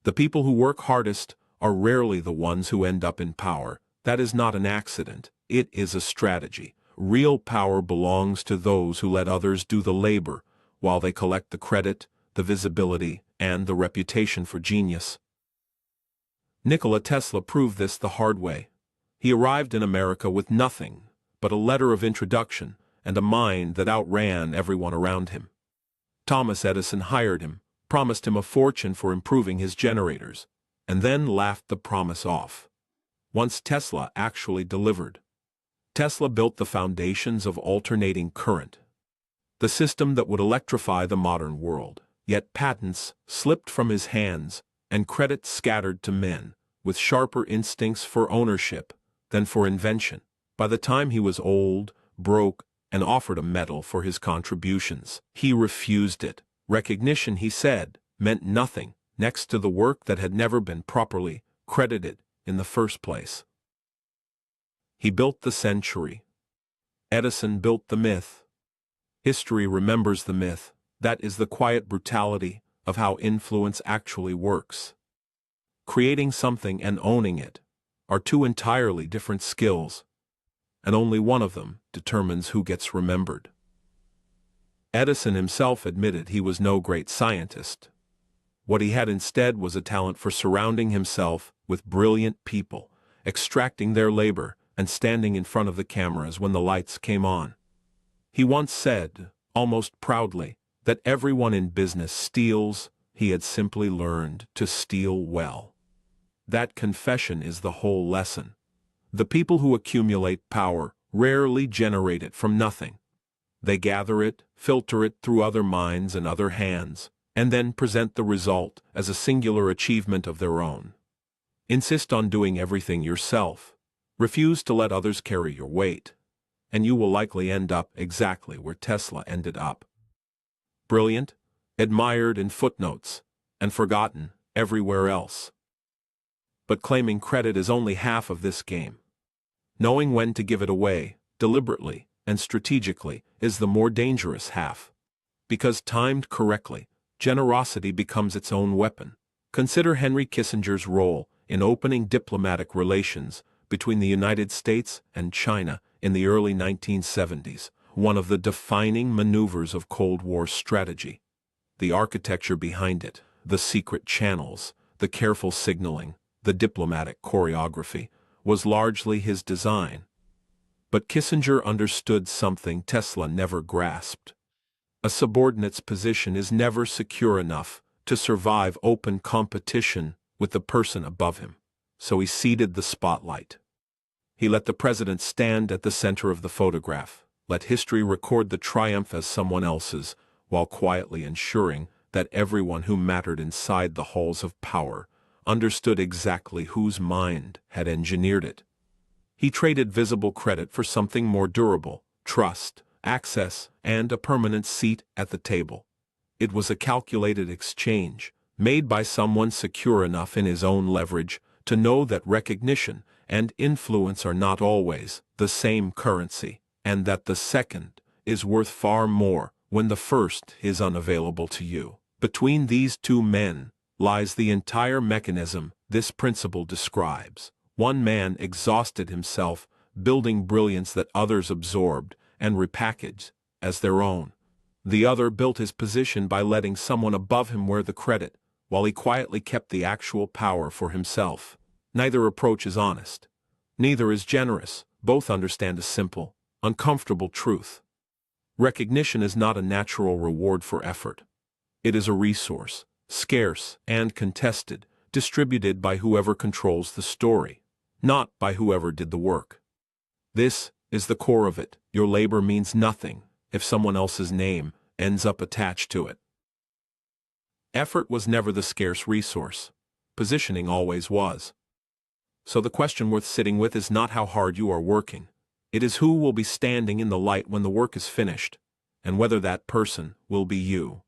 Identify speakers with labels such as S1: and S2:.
S1: The people who work hardest are rarely the ones who end up in power. That is not an accident, it is a strategy. Real power belongs to those who let others do the labor, while they collect the credit, the visibility, and the reputation for genius. Nikola Tesla proved this the hard way. He arrived in America with nothing but a letter of introduction and a mind that outran everyone around him. Thomas Edison hired him, promised him a fortune for improving his generators, and then laughed the promise off. Once Tesla actually delivered. Tesla built the foundations of alternating current, the system that would electrify the modern world. Yet patents slipped from his hands and credit scattered to men with sharper instincts for ownership than for invention. By the time he was old, broke, and offered a medal for his contributions, he refused it. Recognition, he said, meant nothing next to the work that had never been properly credited in the first place. He built the century. Edison built the myth. History remembers the myth. That is the quiet brutality of how influence actually works. Creating something and owning it are two entirely different skills, and only one of them determines who gets remembered. Edison himself admitted he was no great scientist. What he had instead was a talent for surrounding himself with brilliant people, extracting their labor, and standing in front of the cameras when the lights came on. He once said, almost proudly, that everyone in business steals. He had simply learned to steal well. That confession is the whole lesson. The people who accumulate power rarely generate it from nothing. They gather it, filter it through other minds and other hands, and then present the result as a singular achievement of their own. Insist on doing everything yourself. Refuse to let others carry your weight, and you will likely end up exactly where Tesla ended up. Brilliant, admired in footnotes, and forgotten everywhere else. But claiming credit is only half of this game. Knowing when to give it away, deliberately and strategically, is the more dangerous half. Because timed correctly, generosity becomes its own weapon. Consider Henry Kissinger's role in opening diplomatic relations between the United States and China in the early 1970s, one of the defining maneuvers of Cold War strategy. The architecture behind it, the secret channels, the careful signaling, the diplomatic choreography, was largely his design. But Kissinger understood something Tesla never grasped. A subordinate's position is never secure enough to survive open competition with the person above him, so he ceded the spotlight. He let the president stand at the center of the photograph, let history record the triumph as someone else's, while quietly ensuring that everyone who mattered inside the halls of power understood exactly whose mind had engineered it. He traded visible credit for something more durable, trust, access, and a permanent seat at the table. It was a calculated exchange, made by someone secure enough in his own leverage to know that recognition and influence are not always the same currency, and that the second is worth far more when the first is unavailable to you. Between these two men lies the entire mechanism this principle describes. One man exhausted himself building brilliance that others absorbed and repackaged as their own. The other built his position by letting someone above him wear the credit, while he quietly kept the actual power for himself. Neither approach is honest. Neither is generous. Both understand a simple, uncomfortable truth. Recognition is not a natural reward for effort. It is a resource, scarce and contested, distributed by whoever controls the story, not by whoever did the work. This is the core of it. Your labor means nothing if someone else's name ends up attached to it. Effort was never the scarce resource. Positioning always was. So the question worth sitting with is not how hard you are working. It is who will be standing in the light when the work is finished, and whether that person will be you.